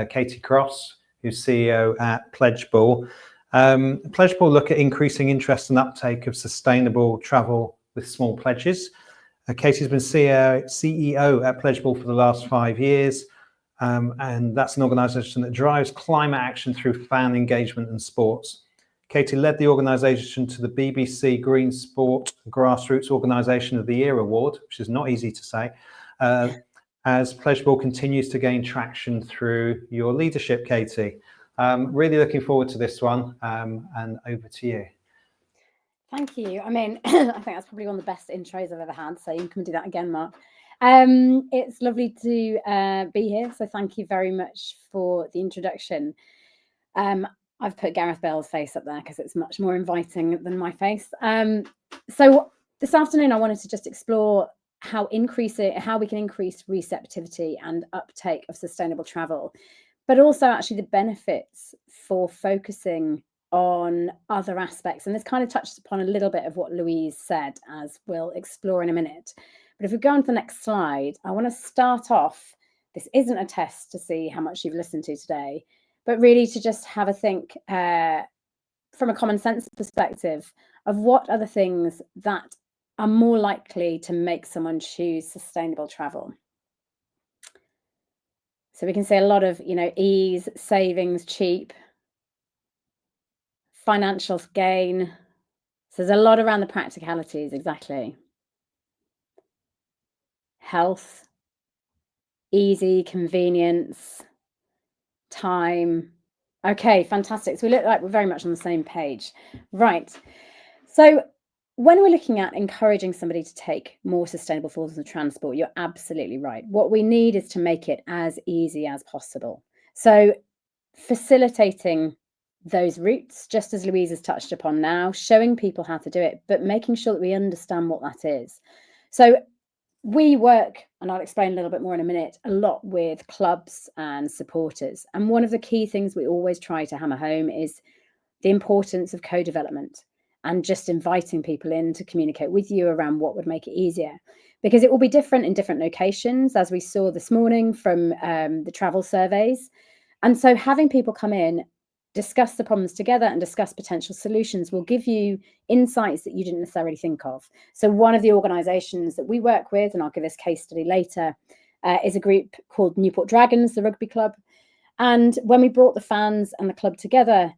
Katie Cross, who's CEO at Pledgeball. Pledgeball look at increasing interest and uptake of sustainable travel with small pledges. Katie's been CEO at Pledgeball for the last 5 years, and that's an organisation that drives climate action through fan engagement and sports. Katie led the organisation to the BBC Green Sport Grassroots Organisation of the Year Award, which is not easy to say, as Pledgeball continues to gain traction through your leadership, Katie. Really looking forward to this one, and over to you. Thank you. I mean, I think that's probably one of the best intros I've ever had, so you can do that again, Mark. It's lovely to be here, so thank you very much for the introduction. I've put Gareth Bale's face up there because it's much more inviting than my face. So this afternoon, I wanted to just explore how we can increase receptivity and uptake of sustainable travel, but also actually the benefits for focusing on other aspects. And this kind of touches upon a little bit of what Louise said, as we'll explore in a minute. But if we go on to the next slide, I want to start off. This isn't a test to see how much you've listened to today, but really to just have a think from a common sense perspective of what are the things that are more likely to make someone choose sustainable travel. So we can see a lot of, ease, savings, cheap, financial gain. So there's a lot around the practicalities, exactly. Health, easy, convenience, time. Okay, fantastic. So we look like we're very much on the same page. Right. So when we're looking at encouraging somebody to take more sustainable forms of transport, you're absolutely right. What we need is to make it as easy as possible. So facilitating those routes, just as Louise has touched upon now, showing people how to do it, but making sure that we understand what that is. So we work, and I'll explain a little bit more in a minute, a lot with clubs and supporters. And one of the key things we always try to hammer home is the importance of co-development and just inviting people in to communicate with you around what would make it easier. Because it will be different in different locations, as we saw this morning from the travel surveys. And so having people come in, discuss the problems together and discuss potential solutions will give you insights that you didn't necessarily think of. So one of the organisations that we work with, and I'll give this case study later, is a group called Newport Dragons, the rugby club. And when we brought the fans and the club together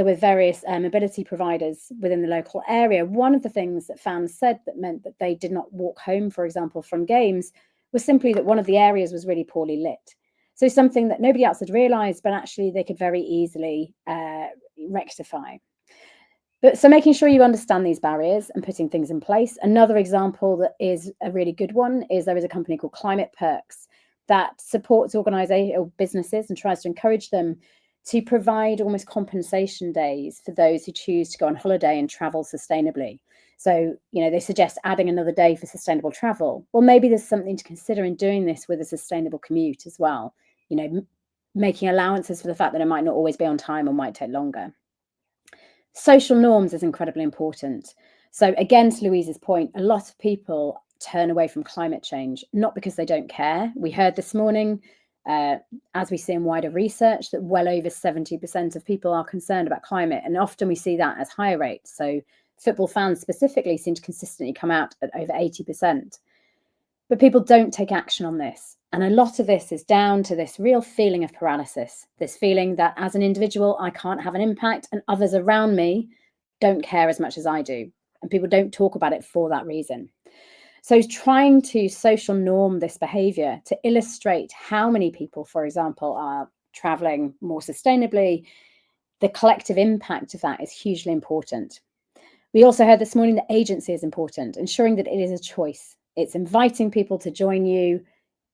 with various mobility providers within the local area, one of the things that fans said that meant that they did not walk home, for example, from games, was simply that one of the areas was really poorly lit. So something that nobody else had realised, but actually they could very easily rectify. But so making sure you understand these barriers and putting things in place. Another example that is a really good one is there is a company called Climate Perks that supports organisations or businesses and tries to encourage them to provide almost compensation days for those who choose to go on holiday and travel sustainably. So, they suggest adding another day for sustainable travel. Well, maybe there's something to consider in doing this with a sustainable commute as well. Making allowances for the fact that it might not always be on time or might take longer. Social norms is incredibly important. So again, to Louise's point, a lot of people turn away from climate change, not because they don't care. We heard this morning, as we see in wider research, that well over 70% of people are concerned about climate. And often we see that as higher rates. So football fans specifically seem to consistently come out at over 80%. But people don't take action on this. And a lot of this is down to this real feeling of paralysis, this feeling that as an individual, I can't have an impact and others around me don't care as much as I do. And people don't talk about it for that reason. So trying to social norm this behavior to illustrate how many people, for example, are traveling more sustainably, the collective impact of that is hugely important. We also heard this morning that agency is important, ensuring that it is a choice. It's inviting people to join you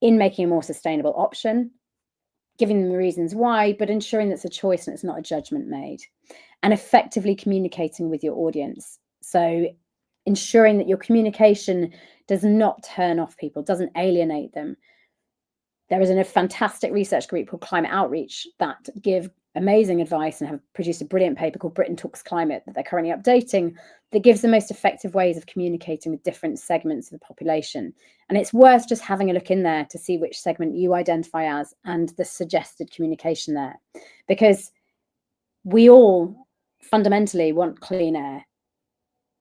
in making a more sustainable option, giving them the reasons why, but ensuring that it's a choice and it's not a judgment made, and effectively communicating with your audience. So ensuring that your communication does not turn off people, doesn't alienate them. There is a fantastic research group called Climate Outreach that give amazing advice and have produced a brilliant paper called Britain Talks Climate that they're currently updating, that gives the most effective ways of communicating with different segments of the population. And it's worth just having a look in there to see which segment you identify as and the suggested communication there. Because we all fundamentally want clean air.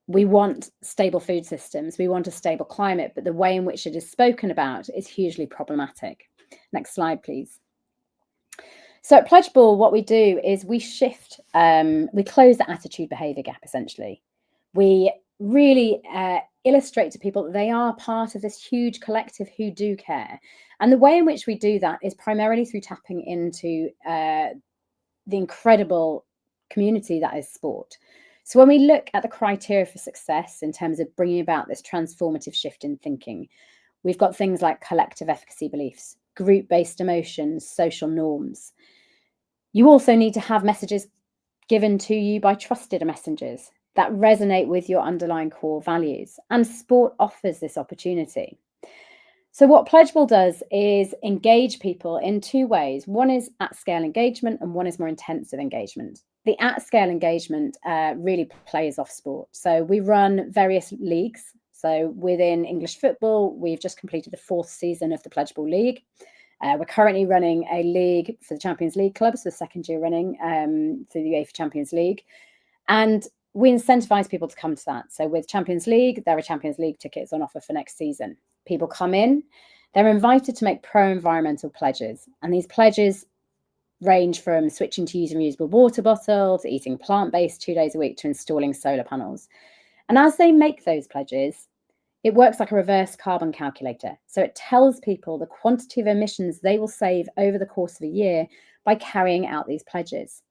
We want stable food systems. We want a stable climate, but the way in which it is spoken about is hugely problematic. Next slide, please. So at Pledgeball, what we do is we shift, we close the attitude behaviour gap, essentially. We really illustrate to people that they are part of this huge collective who do care. And the way in which we do that is primarily through tapping into the incredible community that is sport. So when we look at the criteria for success in terms of bringing about this transformative shift in thinking, we've got things like collective efficacy beliefs, group-based emotions, social norms. You also need to have messages given to you by trusted messengers that resonate with your underlying core values, and sport offers this opportunity. So what Pledgeball does is engage people in two ways. One is at-scale engagement and one is more intensive engagement. The at-scale engagement really plays off sport. So we run various leagues. So within English football, we've just completed the 4th season of the Pledgeball League. We're currently running a league for the Champions League clubs, the 2nd year running through the UEFA Champions League. And we incentivize people to come to that. So with Champions League, there are Champions League tickets on offer for next season. People come in, they're invited to make pro-environmental pledges. And these pledges range from switching to using reusable water bottles, to eating plant-based 2 days a week, to installing solar panels. And as they make those pledges, it works like a reverse carbon calculator. So it tells people the quantity of emissions they will save over the course of a year by carrying out these pledges.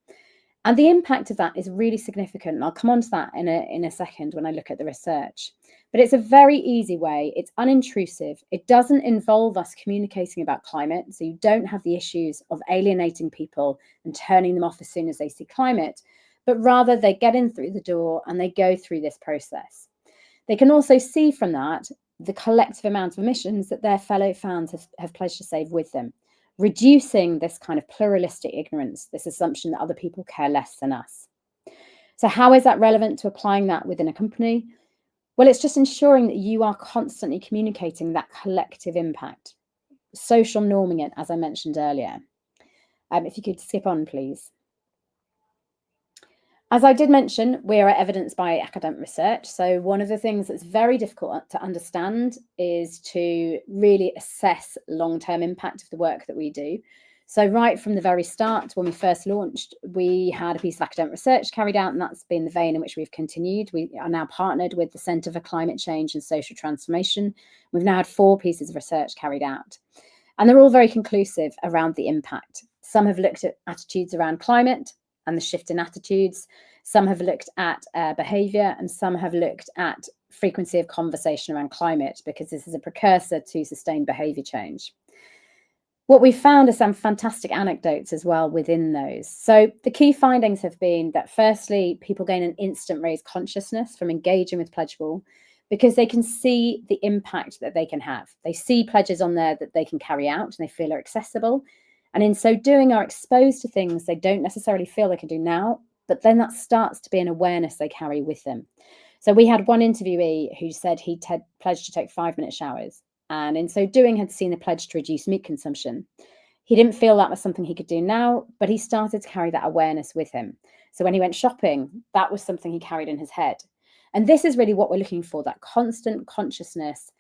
And the impact of that is really significant. And I'll come on to that in a second when I look at the research. But it's a very easy way. It's unintrusive. It doesn't involve us communicating about climate. So you don't have the issues of alienating people and turning them off as soon as they see climate, but rather they get in through the door and they go through this process. They can also see from that the collective amount of emissions that their fellow fans have pledged to save with them, reducing this kind of pluralistic ignorance, this assumption that other people care less than us. So how is that relevant to applying that within a company? Well, it's just ensuring that you are constantly communicating that collective impact, social norming it, as I mentioned earlier. If you could skip on, please. As I did mention, we are evidenced by academic research. So one of the things that's very difficult to understand is to really assess long-term impact of the work that we do. So right from the very start, when we first launched, we had a piece of academic research carried out, and that's been the vein in which we've continued. We are now partnered with the Centre for Climate Change and Social Transformation. We've now had 4 pieces of research carried out, and they're all very conclusive around the impact. Some have looked at attitudes around climate and the shift in attitudes. Some have looked at behaviour, and some have looked at frequency of conversation around climate, because this is a precursor to sustained behaviour change. What we found are some fantastic anecdotes as well within those. So the key findings have been that firstly, people gain an instant raised consciousness from engaging with Pledgeball, because they can see the impact that they can have. They see pledges on there that they can carry out and they feel are accessible. And in so doing are exposed to things they don't necessarily feel they can do now, but then that starts to be an awareness they carry with them. So we had one interviewee who said he'd pledged to take 5-minute showers, and in so doing had seen a pledge to reduce meat consumption. He didn't feel that was something he could do now, but he started to carry that awareness with him. So when he went shopping, that was something he carried in his head. And this is really what we're looking for, that constant consciousness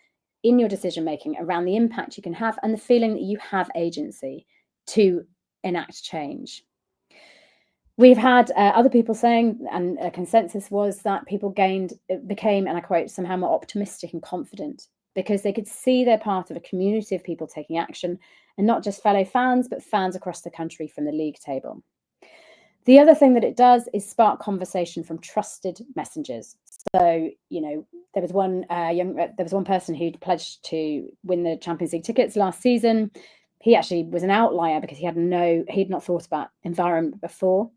in your decision-making around the impact you can have and the feeling that you have agency to enact change. We've had other people saying, and a consensus was that people became, and I quote, somehow more optimistic and confident, because they could see they're part of a community of people taking action, and not just fellow fans, but fans across the country from the league table. The other thing that it does is spark conversation from trusted messengers. So, you know, there was one person who'd pledged to win the Champions League tickets last season. He actually was an outlier because he'd not thought about environment before.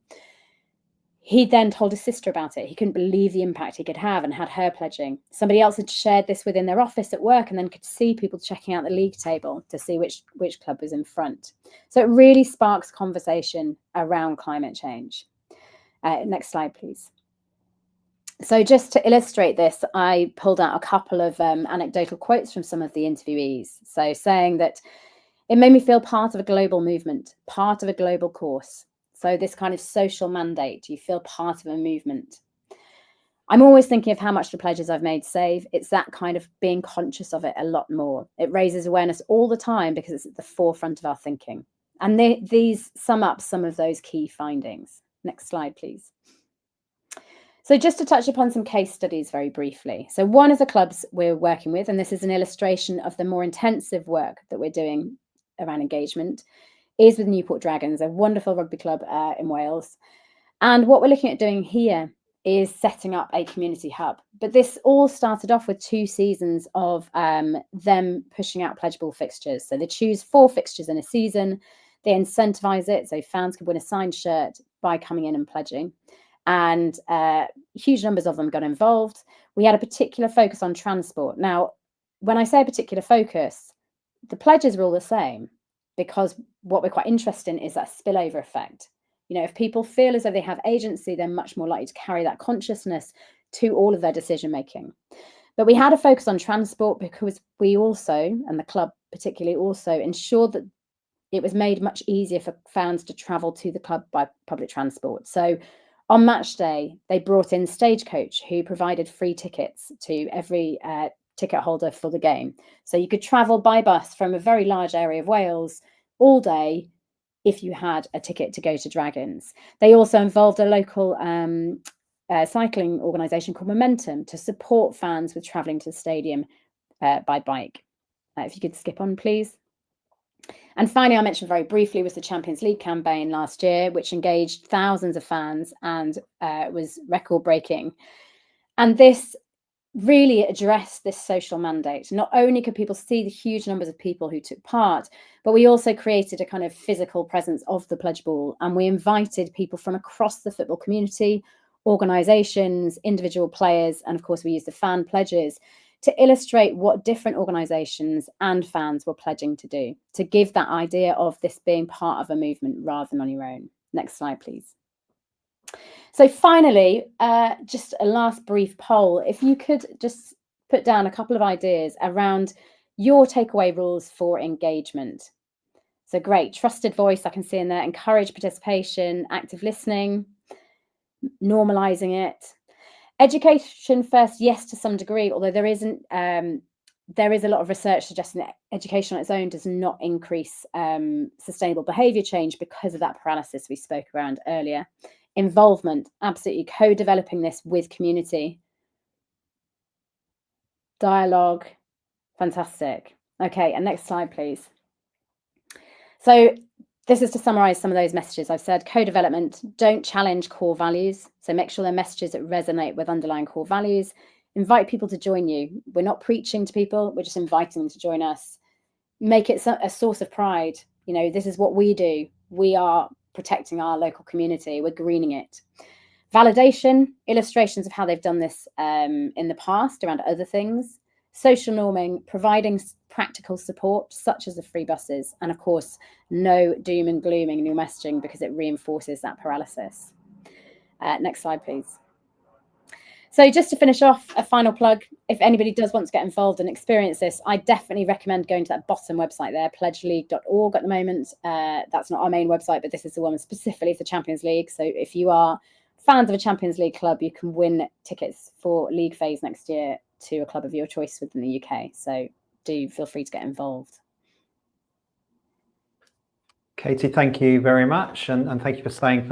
He then told his sister about it. He couldn't believe the impact he could have and had her pledging. Somebody else had shared this within their office at work and then could see people checking out the league table to see which club was in front. So it really sparks conversation around climate change. Next slide, please. So just to illustrate this, I pulled out a couple of anecdotal quotes from some of the interviewees. So saying that it made me feel part of a global movement, part of a global course. So this kind of social mandate, you feel part of a movement. I'm always thinking of how much the pledges I've made save. It's that kind of being conscious of it a lot more. It raises awareness all the time because it's at the forefront of our thinking. And these sum up some of those key findings. Next slide, please. So just to touch upon some case studies very briefly. So one of the clubs we're working with, and this is an illustration of the more intensive work that we're doing around engagement, is with Newport Dragons, a wonderful rugby club in Wales. And what we're looking at doing here is setting up a community hub. But this all started off with 2 seasons of them pushing out Pledgeball fixtures. So they choose 4 fixtures in a season. They incentivize it so fans can win a signed shirt by coming in and pledging. And huge numbers of them got involved. We had a particular focus on transport. Now, when I say a particular focus, the pledges are all the same, because what we're quite interested in is that spillover effect. You know, if people feel as though they have agency, they're much more likely to carry that consciousness to all of their decision making. But we had a focus on transport because we also, and the club particularly, also ensured that it was made much easier for fans to travel to the club by public transport. So on match day, they brought in Stagecoach, who provided free tickets to every ticket holder for the game. So you could travel by bus from a very large area of Wales all day if you had a ticket to go to Dragons. They also involved a local cycling organisation called Momentum to support fans with travelling to the stadium by bike. If you could skip on, please. And finally, I mentioned very briefly was the Champions League campaign last year, which engaged thousands of fans and was record-breaking. And this really addressed this social mandate. Not only could people see the huge numbers of people who took part, but we also created a kind of physical presence of the Pledgeball, and we invited people from across the football community, organisations, individual players, and of course we used the fan pledges to illustrate what different organisations and fans were pledging to do, to give that idea of this being part of a movement rather than on your own. Next slide, please. So finally, just a last brief poll. If you could just put down a couple of ideas around your takeaway rules for engagement. So great, trusted voice, I can see in there, encourage participation, active listening, normalising it. Education first, yes, to some degree, although there is a lot of research suggesting that education on its own does not increase sustainable behaviour change because of that paralysis we spoke around earlier. Involvement, absolutely, co-developing this with community. Dialogue, fantastic. Okay, and next slide, please. So this is to summarise some of those messages I've said. Co-development, don't challenge core values. So make sure they're messages that resonate with underlying core values. Invite people to join you. We're not preaching to people, we're just inviting them to join us. Make it a source of pride. You know, this is what we do. We are protecting our local community. We're greening it. Validation, illustrations of how they've done this in the past around other things. Social norming, providing practical support, such as the free buses. And of course, no doom and glooming in your messaging because it reinforces that paralysis. Next slide, please. So just to finish off, a final plug. If anybody does want to get involved and experience this, I definitely recommend going to that bottom website there, pledgeleague.org at the moment. That's not our main website, but this is the one specifically for Champions League. So if you are fans of a Champions League club, you can win tickets for league phase next year to a club of your choice within the UK. So do feel free to get involved. Katie, thank you very much. And thank you for staying for